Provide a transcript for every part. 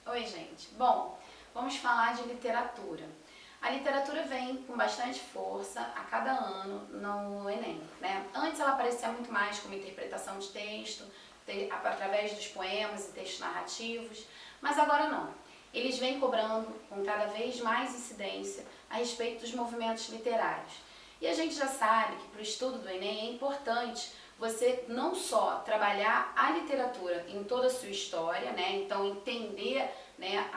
Oi, gente. Bom, vamos falar de literatura. A literatura vem com bastante força a cada ano no Enem, né? Antes ela aparecia muito mais como interpretação de texto, através dos poemas e textos narrativos, mas agora não. Eles vêm cobrando com cada vez mais incidência a respeito dos movimentos literários. E a gente já sabe que para o estudo do Enem é importante você não só trabalhar a literatura em toda a sua história, né? Então entender, né,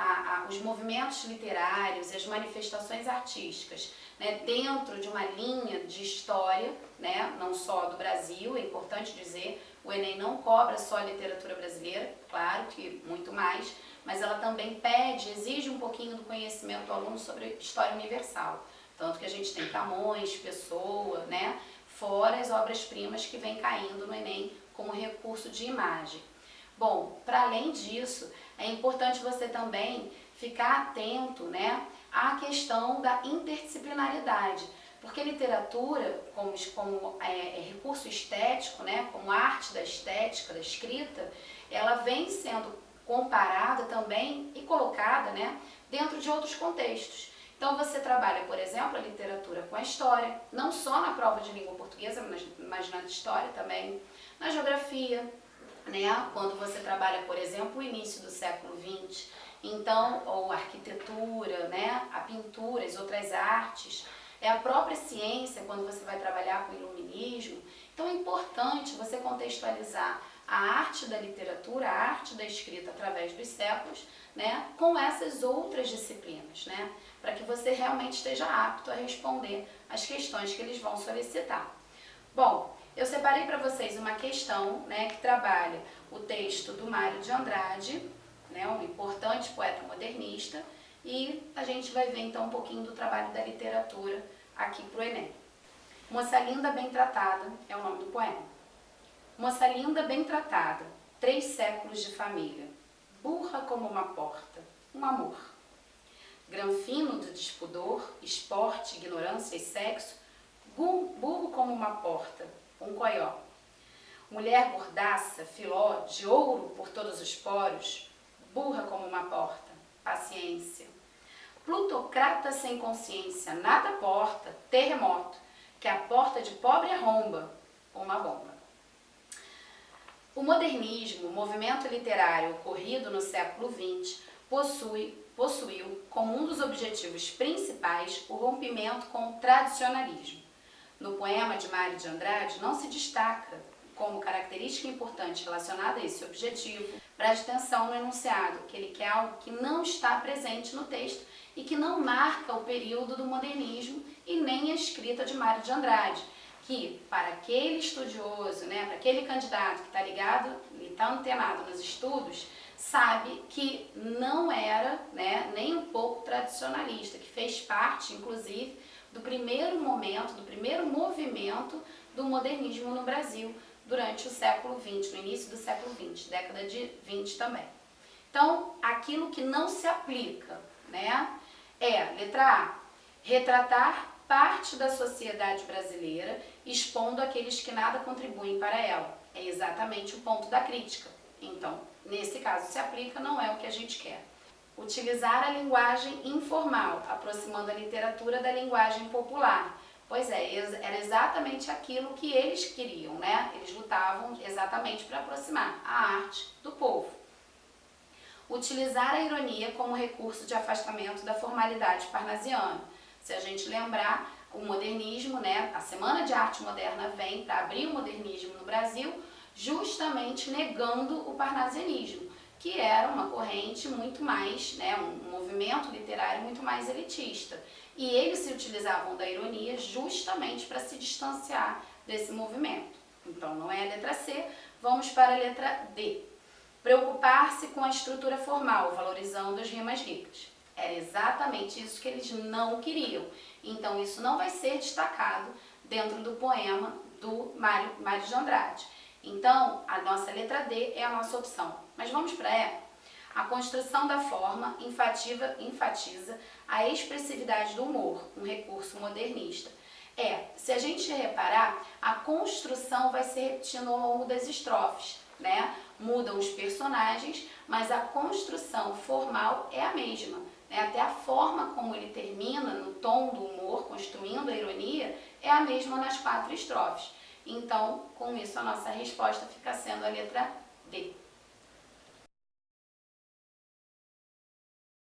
os movimentos literários e as manifestações artísticas, né, dentro de uma linha de história, né, não só do Brasil, é importante dizer, o Enem não cobra só a literatura brasileira, claro que muito mais, mas ela também pede, exige um pouquinho do conhecimento do aluno sobre história universal. Tanto que a gente tem Camões, Pessoa, né? Fora as obras-primas que vêm caindo no Enem como recurso de imagem. Bom, para além disso, é importante você também ficar atento, né, à questão da interdisciplinaridade, porque literatura, como recurso estético, né, como arte da estética, da escrita, ela vem sendo comparada também e colocada, né, dentro de outros contextos. Então você trabalha, por exemplo, a literatura com a história, não só na prova de língua portuguesa, mas na história também, na geografia, né? Quando você trabalha, por exemplo, o início do século XX, então, ou a arquitetura, né? A pintura, as outras artes, é a própria ciência, quando você vai trabalhar com o iluminismo. Então é importante você contextualizar a arte da literatura, a arte da escrita através dos séculos, né, com essas outras disciplinas, né, para que você realmente esteja apto a responder às questões que eles vão solicitar. Bom, eu separei para vocês uma questão, né, que trabalha o texto do Mário de Andrade, né, um importante poeta modernista, e a gente vai ver então um pouquinho do trabalho da literatura aqui para o Enem. Moça linda, bem tratada é o nome do poema. Moça linda, bem tratada, 3 séculos de família, burra como uma porta, um amor. Granfino do despudor, esporte, ignorância e sexo, burro como uma porta, um coió. Mulher gordaça, filó, de ouro por todos os poros, burra como uma porta, paciência. Plutocrata sem consciência, nada porta, terremoto, que a porta de pobre arromba, uma bomba. O modernismo, movimento literário ocorrido no século XX, possuiu como um dos objetivos principais o rompimento com o tradicionalismo. No poema de Mário de Andrade não se destaca como característica importante relacionada a esse objetivo, preste atenção no enunciado, que ele quer algo que não está presente no texto e que não marca o período do modernismo e nem a escrita de Mário de Andrade, que para aquele estudioso, né, para aquele candidato que está ligado e está antenado nos estudos, sabe que não era, né, nem um pouco tradicionalista, que fez parte, inclusive, do primeiro momento, do primeiro movimento do modernismo no Brasil durante o século XX, no início do século XX, década de 20 também. Então, aquilo que não se aplica, né, é, letra A, retratar parte da sociedade brasileira, expondo aqueles que nada contribuem para ela. É exatamente o ponto da crítica. Então, nesse caso se aplica, não é o que a gente quer. Utilizar a linguagem informal, aproximando a literatura da linguagem popular. Pois é, era exatamente aquilo que eles queriam, né? Eles lutavam exatamente para aproximar a arte do povo. Utilizar a ironia como recurso de afastamento da formalidade parnasiana. Se a gente lembrar, o modernismo, né, a Semana de Arte Moderna vem para abrir o modernismo no Brasil, justamente negando o parnasianismo, que era uma corrente muito mais, né, um movimento literário muito mais elitista. E eles se utilizavam da ironia justamente para se distanciar desse movimento. Então não é a letra C, vamos para a letra D. Preocupar-se com a estrutura formal, valorizando as rimas ricas. Era exatamente isso que eles não queriam. Então isso não vai ser destacado dentro do poema do Mário de Andrade. Então a nossa letra D é a nossa opção. Mas vamos para E. A construção da forma enfatiza a expressividade do humor, um recurso modernista. Se a gente reparar, a construção vai se repetindo ao longo das estrofes, né? mudam os personagens, mas a construção formal é a mesma, né? Até a forma como ele termina, no tom do humor, construindo a ironia, é a mesma nas 4 estrofes. Então, com isso, a nossa resposta fica sendo a letra D.